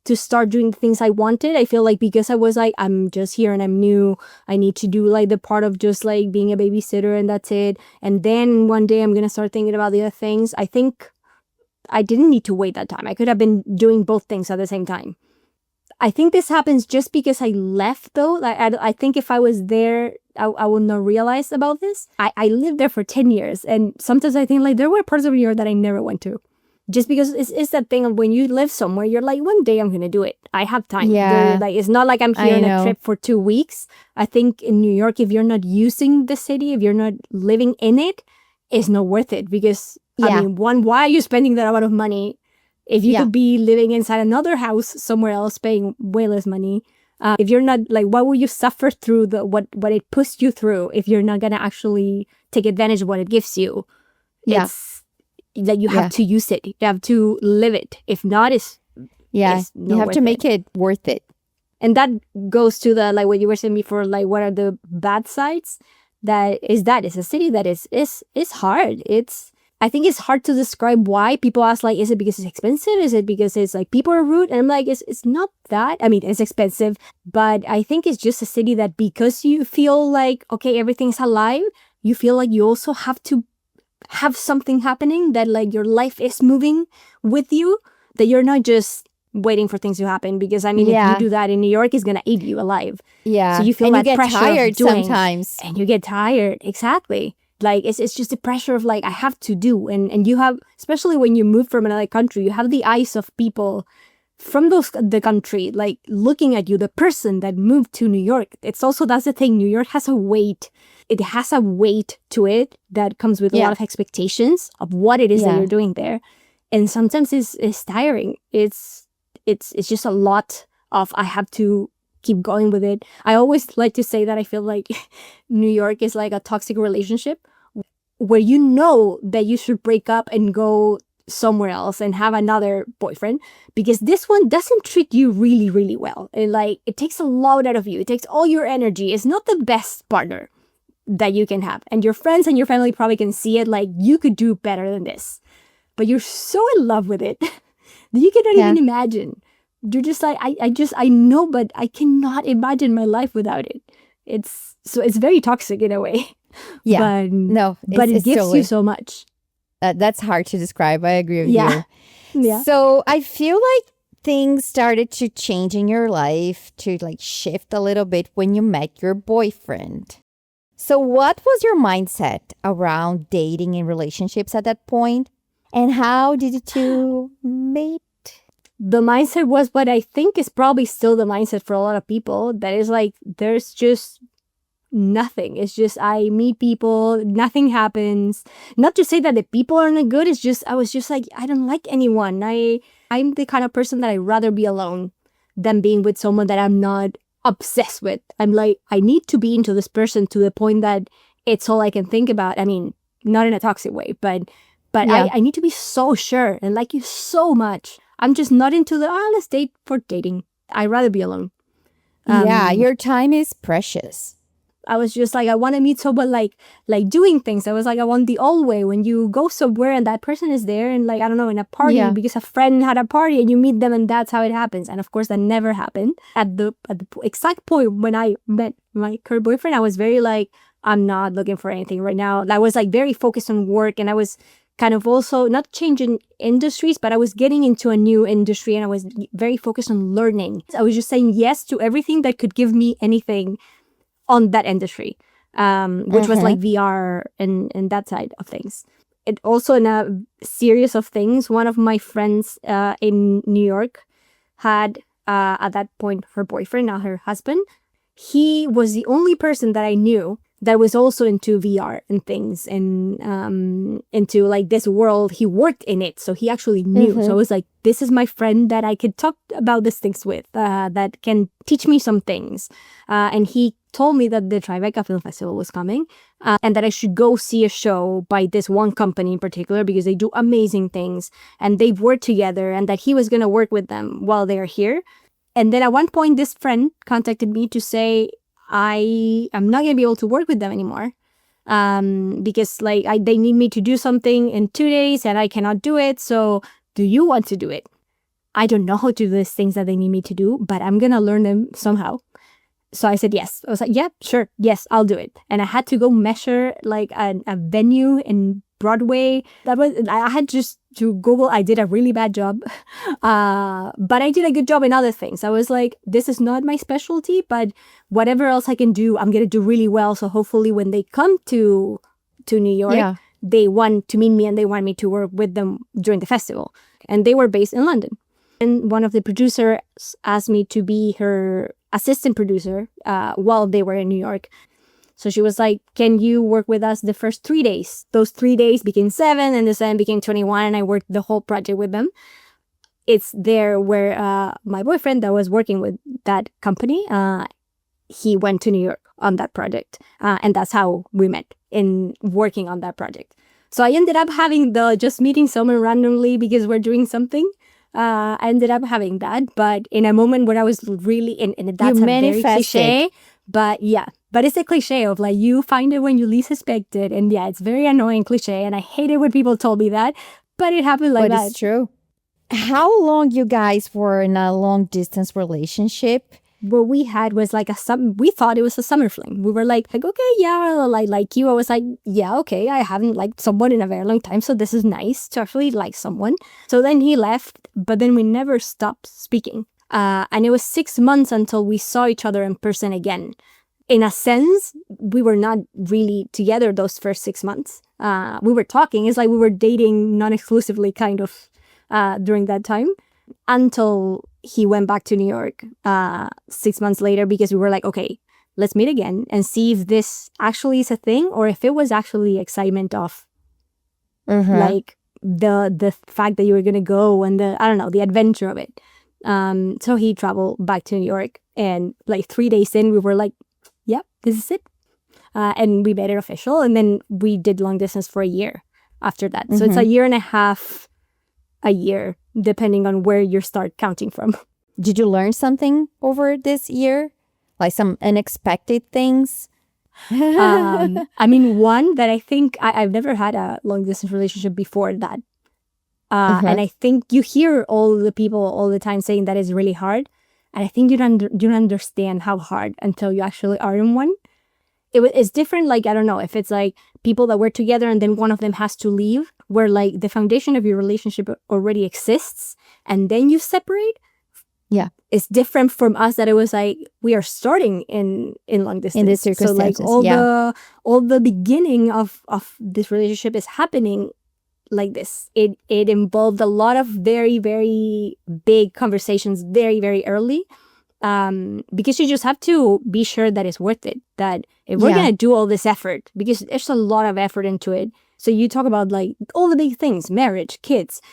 to start doing the things I wanted. I feel like because I was like, I'm just here and I'm new, I need to do like the part of just like being a babysitter and that's it. And then one day I'm going to start thinking about the other things. I think I didn't need to wait that time. I could have been doing both things at the same time. I think this happens just because I left though. Like, I think if I was there, I would not realize about this. I lived there for 10 years and sometimes I think like there were parts of New York that I never went to. Just because it's that thing of when you live somewhere, you're like, one day I'm going to do it. I have time. Like, it's not like I'm here on a trip for 2 weeks. I think in New York, if you're not using the city, if you're not living in it, it's not worth it. Because, I mean, why are you spending that amount of money if you could be living inside another house somewhere else paying way less money? If you're not, like, why will you suffer through what it puts you through if you're not going to actually take advantage of what it gives you? It's that you have to use it. You have to live it. If not, it's you have to make it worth it. And that goes to the, like what you were saying before, like what are the bad sides? It's a city that is hard. I think it's hard to describe why. People ask like, is it because it's expensive? Is it because it's like people are rude? And I'm like, it's not that. I mean, it's expensive, but I think it's just a city that because you feel like, okay, everything's alive, you feel like you also have to have something happening, that like your life is moving with you, that you're not just waiting for things to happen. Because I mean, if you do that in New York, it's gonna eat you alive. So you feel that pressure tired sometimes, and you get tired. Exactly. Like it's just the pressure of like, I have to do, and you have, especially when you move from another country, you have the eyes of people from the country like looking at you, the person that moved to New York. It's also, that's the thing, New York has a weight. It has a weight to it that comes with a lot of expectations of what it is that you're doing there. And sometimes it's tiring. It's just a lot of, I have to keep going with it. I always like to say that I feel like New York is like a toxic relationship where you know that you should break up and go somewhere else and have another boyfriend because this one doesn't treat you really, really well. And like, it takes a lot out of you. It takes all your energy. It's not the best partner that you can have. And your friends and your family probably can see it like, you could do better than this. But you're so in love with it that you cannot even imagine. You're just like, I know, but I cannot imagine my life without it. It's very toxic in a way. Yeah. But it gives you so much. That's hard to describe. I agree with you. Yeah. So I feel like things started to change in your life, to like shift a little bit when you met your boyfriend. So what was your mindset around dating and relationships at that point? And how did you two meet? The mindset was what I think is probably still the mindset for a lot of people. That is like, there's just nothing. It's just, I meet people, nothing happens. Not to say that the people are not good. It's just, I was just like, I don't like anyone. I'm the kind of person that I'd rather be alone than being with someone that I'm not obsessed with. I'm like, I need to be into this person to the point that it's all I can think about. I mean, not in a toxic way, but Yeah. I need to be so sure and like you so much. I'm just not into the, let's date for dating. I'd rather be alone. Yeah, your time is precious. I was just like, I want to meet someone like doing things. I was like, I want the old way when you go somewhere and that person is there and like, I don't know, in a party Yeah. because a friend had a party and you meet them and that's how it happens. And of course that never happened. At the exact point when I met my current boyfriend, I was very like, I'm not looking for anything right now. I was like very focused on work and I was kind of also not changing industries, but I was getting into a new industry and I was very focused on learning. I was just saying yes to everything that could give me anything on that industry, which was like VR and that side of things. It also in a series of things, one of my friends in New York had at that point her boyfriend, now her husband. He was the only person that I knew that was also into VR and things and into like this world. He worked in it, so he actually knew. So I was like, this is my friend that I could talk about these things with, that can teach me some things. And he told me that the Tribeca Film Festival was coming and that I should go see a show by this one company in particular because they do amazing things and they've worked together and that he was going to work with them while they're here. And then at one point, this friend contacted me to say, I am not going to be able to work with them anymore because like they need me to do something in 2 days and I cannot do it. So do you want to do it? I don't know how to do these things that they need me to do, but I'm going to learn them somehow. So I said yes. I was like, yeah, sure. Yes, I'll do it. And I had to go measure like a venue in Broadway. I had just to Google. I did a really bad job. But I did a good job in other things. I was like, this is not my specialty, but whatever else I can do, I'm going to do really well. So hopefully when they come to New York, they want to meet me and they want me to work with them during the festival. And they were based in London. And one of the producers asked me to be her assistant producer while they were in New York. So she was like, can you work with us the first 3 days? Those 3 days became 7 and the 7 became 21 and I worked the whole project with them. It's there where my boyfriend that was working with that company, he went to New York on that project. And that's how we met in working on that project. So I ended up having just meeting someone randomly because we're doing something. I ended up having that, but in a moment where I was really and that's a very cliche, but yeah, but it's a cliche of like you find it when you least expect it, and yeah, it's very annoying cliche, and I hate it when people told me that, but it happened like that. It's true. How long you guys were in a long distance relationship? What we had was like we thought it was a summer fling. We were like, okay, yeah, like you. I was like, yeah, okay, I haven't liked someone in a very long time, so this is nice to actually like someone. So then he left, but then we never stopped speaking. And it was 6 months until we saw each other in person again. In a sense, we were not really together those first 6 months. We were talking. It's like we were dating non-exclusively kind of during that time until he went back to New York 6 months later because we were like, okay, let's meet again and see if this actually is a thing or if it was actually excitement of like the fact that you were going to go and the adventure of it. So he traveled back to New York and like 3 days in, we were like, yep, this is it. And we made it official. And then we did long distance for a year after that. So it's a year and a half, a year, depending on where you start counting from. Did you learn something over this year? Like some unexpected things? I mean, one that I think I've never had a long distance relationship before that. And I think you hear all the people all the time saying that it's really hard. And I think you don't understand how hard until you actually are in one. It's different, like, I don't know, if it's like people that work together and then one of them has to leave, where like the foundation of your relationship already exists and then you separate. Yeah. It's different from us that it was like, we are starting in long distance. In this circumstances, so like all the beginning of this relationship is happening like this. It involved a lot of very, very big conversations very, very early. Because you just have to be sure that it's worth it, that if we're going to do all this effort, because there's a lot of effort into it. So you talk about like all the big things, marriage, kids,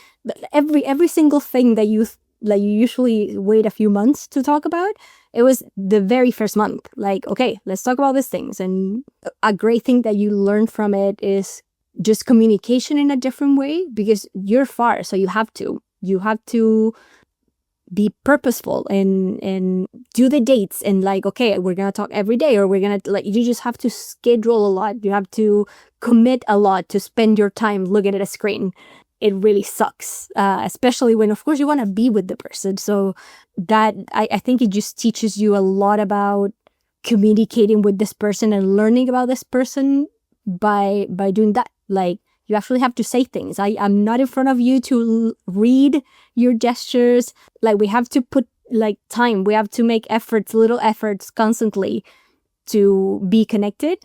every single thing that you usually wait a few months to talk about. it was the very first month. Like, okay, let's talk about these things. And a great thing that you learn from it is just communication in a different way, because you're far. So you have to be purposeful and do the dates and like, okay, we're going to talk every day, or we're going to like, you just have to schedule a lot. You have to commit a lot to spend your time looking at a screen. It really sucks, especially when, of course, you want to be with the person. So that, I think it just teaches you a lot about communicating with this person and learning about this person by doing that. Like, you actually have to say things. I'm not in front of you to read your gestures. Like, we have to put like time. We have to make efforts, little efforts constantly to be connected.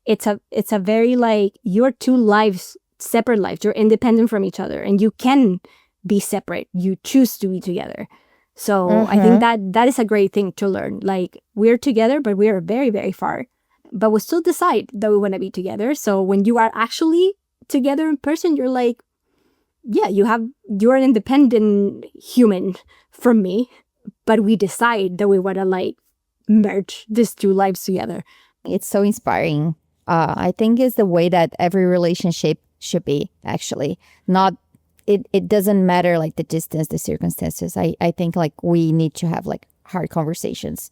It's a very like, you're two lives, separate lives. You're independent from each other and you can be separate. You choose to be together. So I think that is a great thing to learn. Like, we're together, but we are very, very far. But we still decide that we want to be together. So when you are actually together in person, you're like, yeah, you're an independent human from me, but we decide that we want to like merge these two lives together. It's so inspiring. I think it's the way that every relationship should be, actually. Not, it doesn't matter like the distance, the circumstances. I think like we need to have like hard conversations.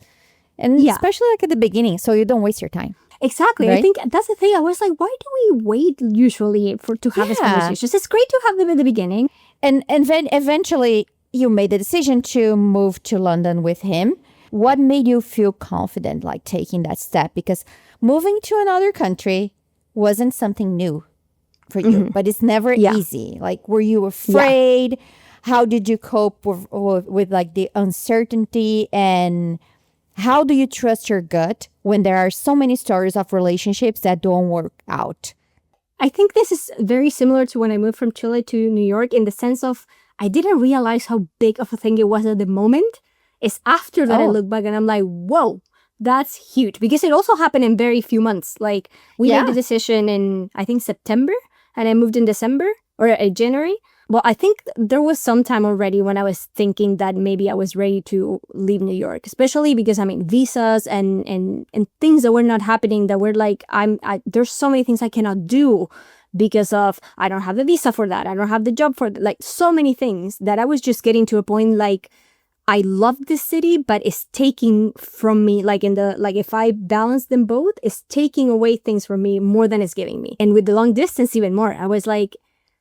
And especially like at the beginning, so you don't waste your time. Exactly. Right? I think that's the thing. I was like, why do we wait usually to have these conversations? It's great to have them at the beginning. And then eventually you made the decision to move to London with him. What made you feel confident like taking that step? Because moving to another country wasn't something new for you, but it's never easy. Like, were you afraid? Yeah. How did you cope with like the uncertainty? And how do you trust your gut when there are so many stories of relationships that don't work out? I think this is very similar to when I moved from Chile to New York, in the sense of I didn't realize how big of a thing it was at the moment. It's after that I look back and I'm like, whoa, that's huge. Because it also happened in very few months. Like, we made the decision in, I think, September, and I moved in December or January. Well, I think there was some time already when I was thinking that maybe I was ready to leave New York, especially because, I mean, visas and things that were not happening, that were like, there's so many things I cannot do because of, I don't have the visa for that. I don't have the job for that. Like, so many things that I was just getting to a point like, I love this city, but it's taking from me, like if I balance them both, it's taking away things from me more than it's giving me. And with the long distance, even more, I was like,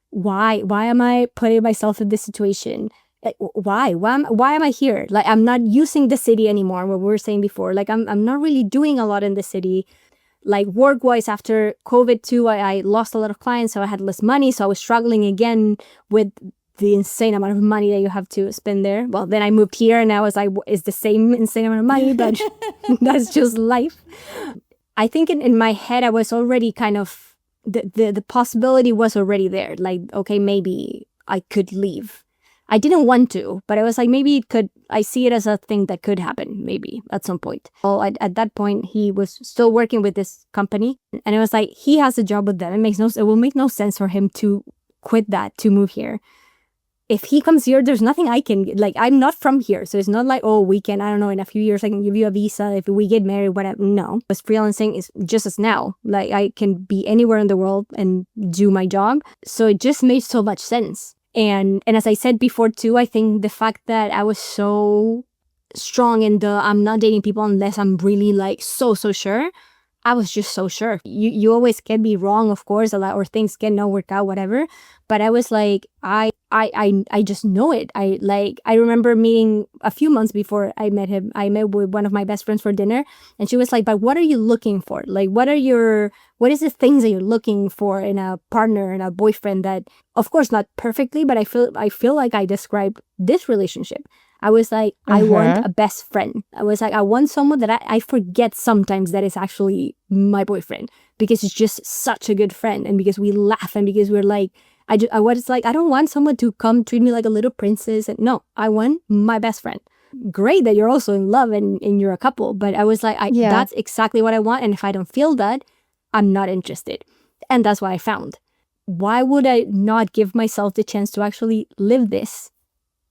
why am I putting myself in this situation? Like, why am I here? Like, I'm not using the city anymore, what we were saying before. Like, I'm not really doing a lot in the city. Like, work-wise, after COVID too, I lost a lot of clients, so I had less money. So I was struggling again with the insane amount of money that you have to spend there. Well, then I moved here and I was like, it's the same insane amount of money, but that's just life. I think in my head, I was already kind of, the possibility was already there. Like, okay, maybe I could leave. I didn't want to, but I was like, maybe it could, I see it as a thing that could happen, maybe at some point. Well, at that point, he was still working with this company, and it was like, he has a job with them. It will make no sense for him to quit that to move here. If he comes here, there's nothing I can, like, I'm not from here. So it's not like, oh, we can, I don't know, in a few years, I can give you a visa if we get married, whatever. No. Because freelancing is just as now. Like, I can be anywhere in the world and do my job. So it just made so much sense. And as I said before too, I think the fact that I was so strong in I'm not dating people unless I'm really like so sure. I was just so sure. You always can be wrong, of course, a lot, or things can not work out, whatever. But I was like, I just know it. I remember meeting a few months before I met him. I met with one of my best friends for dinner, and she was like, "But what are you looking for? Like, what is the things that you're looking for in a partner and a boyfriend that, of course, not perfectly, but I feel like I described this relationship." I was like, I want a best friend. I was like, I want someone that I forget sometimes that is actually my boyfriend, because it's just such a good friend, and because we laugh, and because we're like, I was like, I don't want someone to come treat me like a little princess. And no, I want my best friend. Great that you're also in love and you're a couple, but I was like, that's exactly what I want. And if I don't feel that, I'm not interested. And that's what I found. Why would I not give myself the chance to actually live this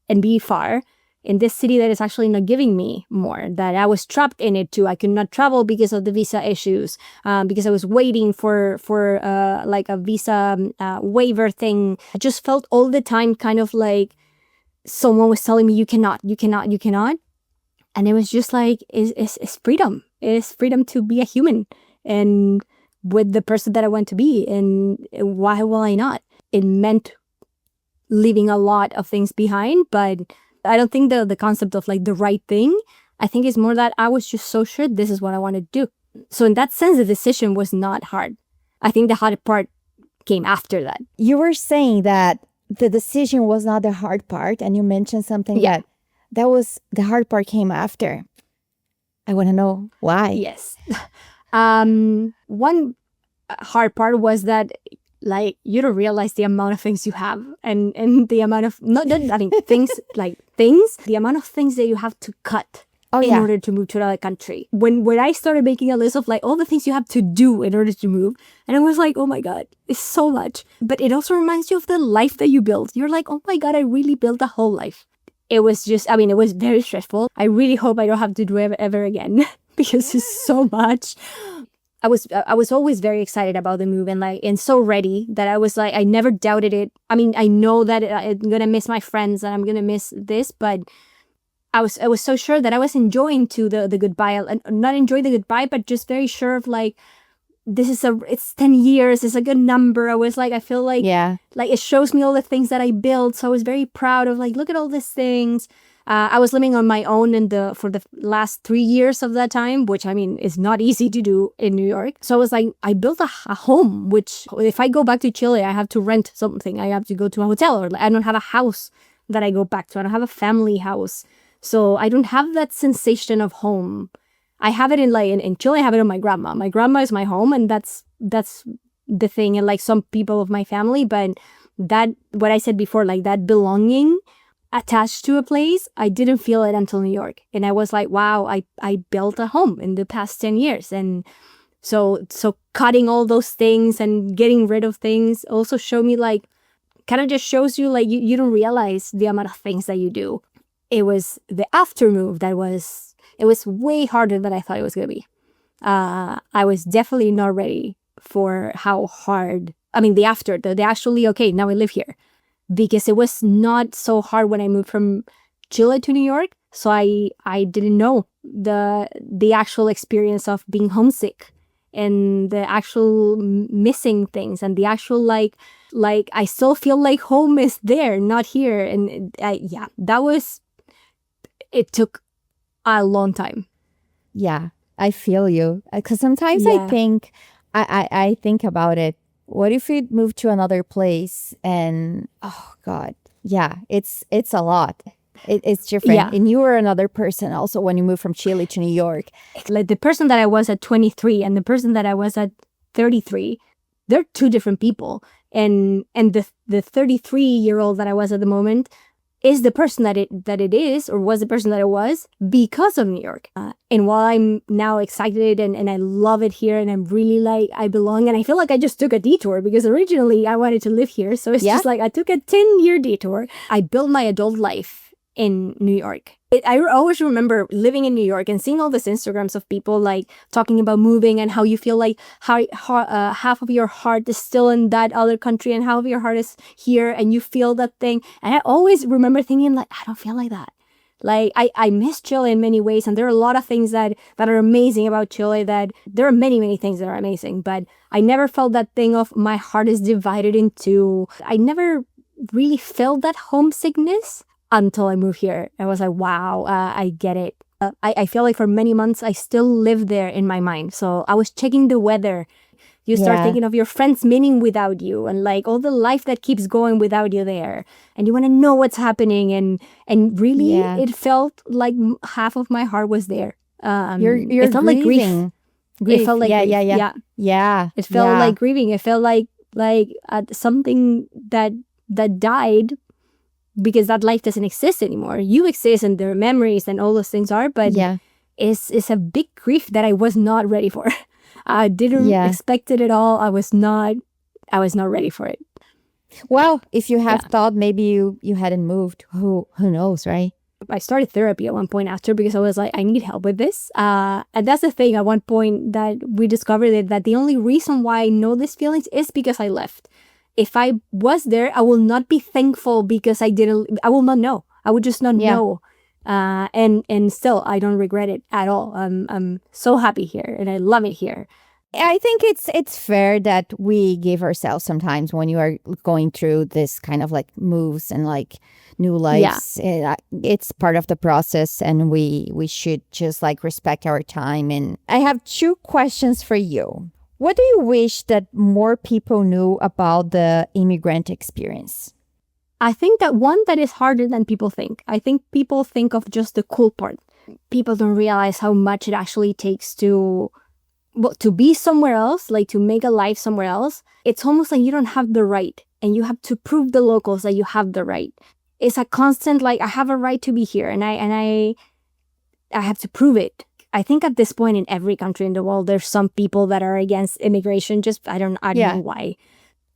and be far in this city that is actually not giving me more, that I was trapped in it too. I could not travel because of the visa issues, because I was waiting for like a visa waiver thing. I just felt all the time kind of like someone was telling me, you cannot. And it was just like, it's freedom. It's freedom to be a human and with the person that I want to be. And why will I not? It meant leaving a lot of things behind, but I don't think the concept of like the right thing, I think it's more that I was just so sure this is what I wanted to do. So in that sense, the decision was not hard. I think the hard part came after that. You were saying that the decision was not the hard part, and you mentioned something that was the hard part came after. I want to know why. Yes. One hard part was that like you don't realize the amount of things you have and the amount of the amount of things that you have to cut in order to move to another country. When I started making a list of like all the things you have to do in order to move, and I was like, oh my God, it's so much. But it also reminds you of the life that you built. You're like, oh my God, I really built a whole life. It was just, I mean, it was very stressful. I really hope I don't have to do it ever again because it's so much. I was always very excited about the move and so ready that I was like, I never doubted it. I mean, I know that I'm gonna miss my friends and I'm gonna miss this, but I was so sure that I was enjoying the goodbye, and not enjoy the goodbye, but just very sure of like, it's 10 years, it's a good number. I was like, I feel like, like it shows me all the things that I built. So I was very proud of like, look at all these things. I was living on my own for the last 3 years of that time, which I mean is not easy to do in New York. So I was like, I built a home, which if I go back to Chile, I have to rent something. I have to go to a hotel, or I don't have a house that I go back to. I don't have a family house. So I don't have that sensation of home. I have it in Chile. I have it on my grandma. My grandma is my home, and that's the thing. And like some people of my family, but that, what I said before, like that belonging attached to a place, I didn't feel it until New York. And I was like, wow, I built a home in the past 10 years. And so cutting all those things and getting rid of things also showed me like, kind of just shows you like you don't realize the amount of things that you do. It was the after move it was way harder than I thought it was going to be. I was definitely not ready for how hard, I mean, the actually, okay, now I live here. Because it was not so hard when I moved from Chile to New York. So I didn't know the actual experience of being homesick and the actual missing things and the actual like I still feel like home is there, not here. And it took a long time. Yeah, I feel you. Because sometimes I think about it. What if we move to another place and, oh God, yeah, it's a lot. It's different. Yeah. And you were another person also when you moved from Chile to New York. Like the person that I was at 23 and the person that I was at 33, they're two different people. And the 33-year-old that I was at the moment is the person that it is, or was the person that it was, because of New York. And while I'm now excited and I love it here and I'm really like, I belong, and I feel like I just took a detour because originally I wanted to live here. So it's just like I took a 10-year detour. I built my adult life in New York. I always remember living in New York and seeing all these Instagrams of people like talking about moving and how you feel like how half of your heart is still in that other country and half of your heart is here and you feel that thing. And I always remember thinking like, I don't feel like that. Like I miss Chile in many ways, and there are a lot of things that are amazing about Chile. That there are many things that are amazing, but I never felt that thing of my heart is divided into. I never really felt that homesickness until I moved here. I was like, wow, I get it. I feel like for many months, I still live there in my mind. So I was checking the weather. You start thinking of your friends meeting without you and like all the life that keeps going without you there. And you want to know what's happening. And really, it felt like half of my heart was there. You're it felt like grief. It felt like grief. Yeah. It felt like grieving. It felt like something that died, because that life doesn't exist anymore. You exist and their memories and all those things are, but it's a big grief that I was not ready for. I didn't expect it at all. I was not ready for it. Well, if you have thought maybe you hadn't moved, who knows, right? I started therapy at one point after because I was like, I need help with this. And that's the thing. At one point that we discovered that the only reason why I know these feelings is because I left. If I was there, I will not be thankful because I will not know. I would just not know. And still, I don't regret it at all. I'm so happy here and I love it here. I think it's fair that we give ourselves sometimes when you are going through this kind of like moves and like new lives. It's part of the process, and we should just like respect our time. And I have 2 questions for you. What do you wish that more people knew about the immigrant experience? I think that one that is harder than people think. I think people think of just the cool part. People don't realize how much it actually takes to be somewhere else, like to make a life somewhere else. It's almost like you don't have the right, and you have to prove the locals that you have the right. It's a constant like, I have a right to be here, and I have to prove it. I think at this point in every country in the world, there's some people that are against immigration. Just I don't know why.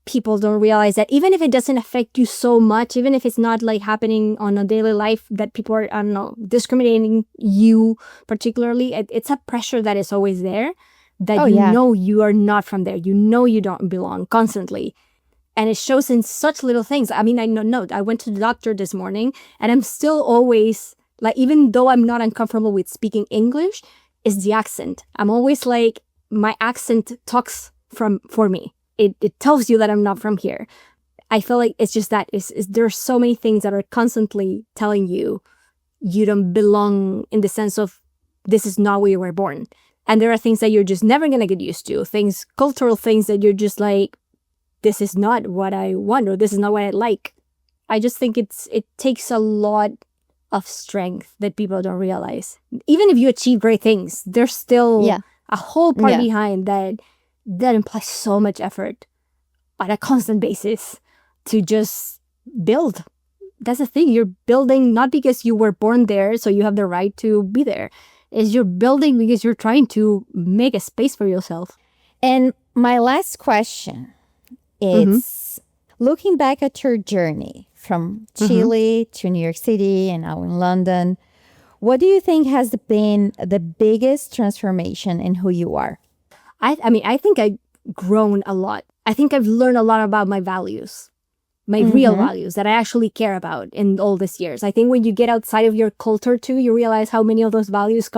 People don't realize that even if it doesn't affect you so much, even if it's not like happening on a daily life, that people are, I don't know, discriminating you particularly, it's a pressure that is always there. That know you are not from there. You know you don't belong constantly. And it shows in such little things. I mean, I went to the doctor this morning and I'm still always, like, even though I'm not uncomfortable with speaking English, it's the accent. I'm always like, my accent talks for me. It tells you that I'm not from here. I feel like it's just that. There are so many things that are constantly telling you don't belong, in the sense of this is not where you were born. And there are things that you're just never going to get used to. Cultural things that you're just like, this is not what I want, or this is not what I like. I just think it takes a lot of strength that people don't realize. Even if you achieve great things, there's still a whole part behind that implies so much effort on a constant basis to just build. That's the thing. You're building not because you were born there, so you have the right to be there. Is you're building because you're trying to make a space for yourself. And my last question is, looking back at your journey from Chile to New York City and now in London, what do you think has been the biggest transformation in who you are? I mean, I think I've grown a lot. I think I've learned a lot about my values. My real values that I actually care about in all these years. I think when you get outside of your culture too, you realize how many of those values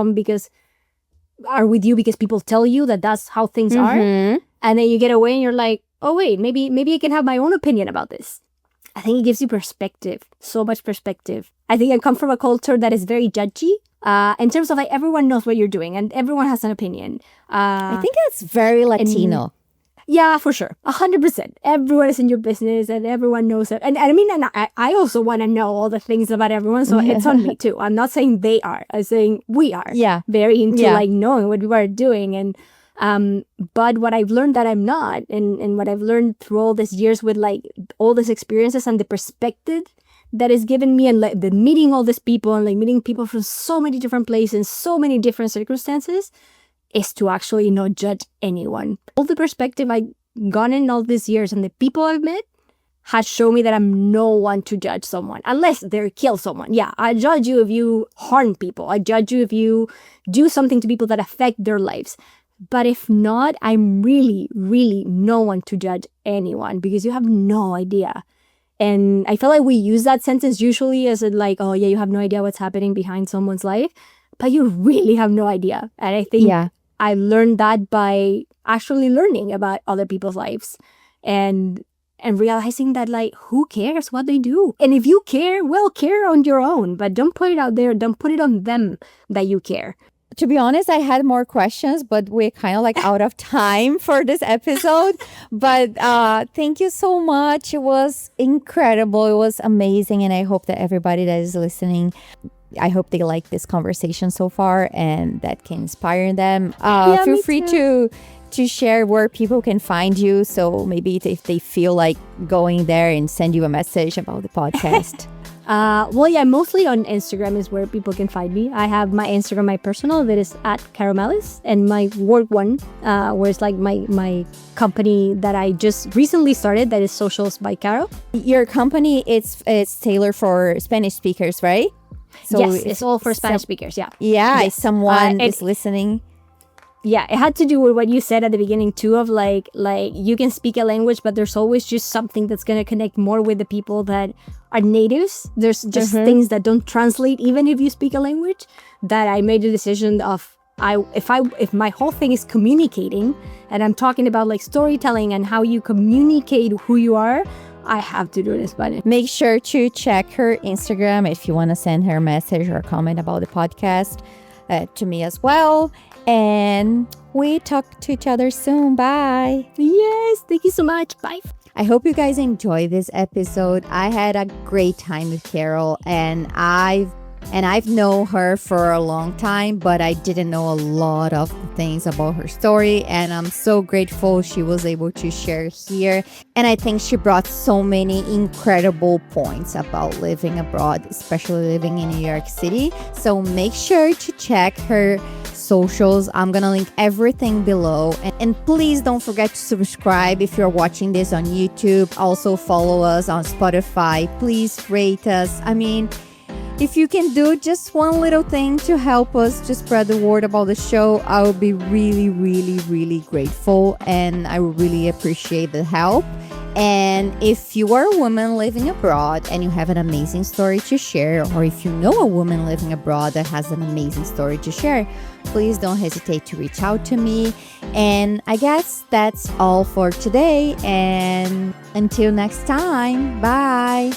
are with you because people tell you that that's how things are. And then you get away and you're like, oh wait, maybe I can have my own opinion about this. I think it gives you perspective, so much perspective. I think I come from a culture that is very judgy. In terms of like, everyone knows what you're doing and everyone has an opinion. I think that's very Latino. Yeah, for sure. 100%. Everyone is in your business and everyone knows it. And I mean, I also want to know all the things about everyone. So it's on me too. I'm not saying they are. I'm saying we are. Yeah. Very into like knowing what we are doing. And but what I've learned that I'm not, and what I've learned through all these years with like all these experiences and the perspective that is given me, and like the meeting all these people and like meeting people from so many different places, so many different circumstances, is to actually not judge anyone. All the perspective I've gone in all these years and the people I've met has shown me that I'm no one to judge someone unless they kill someone. Yeah, I judge you if you harm people. I judge you if you do something to people that affect their lives. But if not, I'm really, really no one to judge anyone because you have no idea. And I feel like we use that sentence usually as a like, oh yeah, you have no idea what's happening behind someone's life, but you really have no idea. And I think I learned that by actually learning about other people's lives and realizing that like, who cares what they do? And if you care, well, care on your own, but don't put it out there. Don't put it on them that you care. To be honest, I had more questions, but we're kind of like out of time for this episode. But thank you so much. It was incredible. It was amazing. And I hope that everybody that is listening, I hope they like this conversation so far and that can inspire them. Feel free to share where people can find you. So maybe if they feel like going there and send you a message about the podcast. Mostly on Instagram is where people can find me. I have my Instagram, my personal, that is at Caro, and my work one, where it's like my company that I just recently started, that is Socials by Caro. Your company, it's tailored for Spanish speakers, right? So yes, if it's all for Spanish some- speakers. Yeah. Yeah, if Yes. someone And is listening. yeah, it had to do with what you said at the beginning too, of like you can speak a language, but there's always just something that's gonna connect more with the people that are natives. There's just things that don't translate even if you speak a language. That I made the decision of if my whole thing is communicating, and I'm talking about like storytelling and how you communicate who you are, I have to do it in Spanish. Make sure to check her Instagram if you want to send her a message or a comment about the podcast to me as well. And we talk to each other soon. Bye. Yes, thank you so much. Bye. I hope you guys enjoyed this episode. I had a great time with Carol, and I've known her for a long time, but I didn't know a lot of things about her story, and I'm so grateful she was able to share here. And I think she brought so many incredible points about living abroad, especially living in New York City. So make sure to check her socials. I'm gonna link everything below, and please don't forget to subscribe if you're watching this on YouTube. Also follow us on Spotify. Please rate us. I mean, if you can do just one little thing to help us to spread the word about the show, I would be really, really, really grateful, and I would really appreciate the help. And if you are a woman living abroad and you have an amazing story to share, or if you know a woman living abroad that has an amazing story to share, please don't hesitate to reach out to me. And I guess that's all for today. And until next time, bye.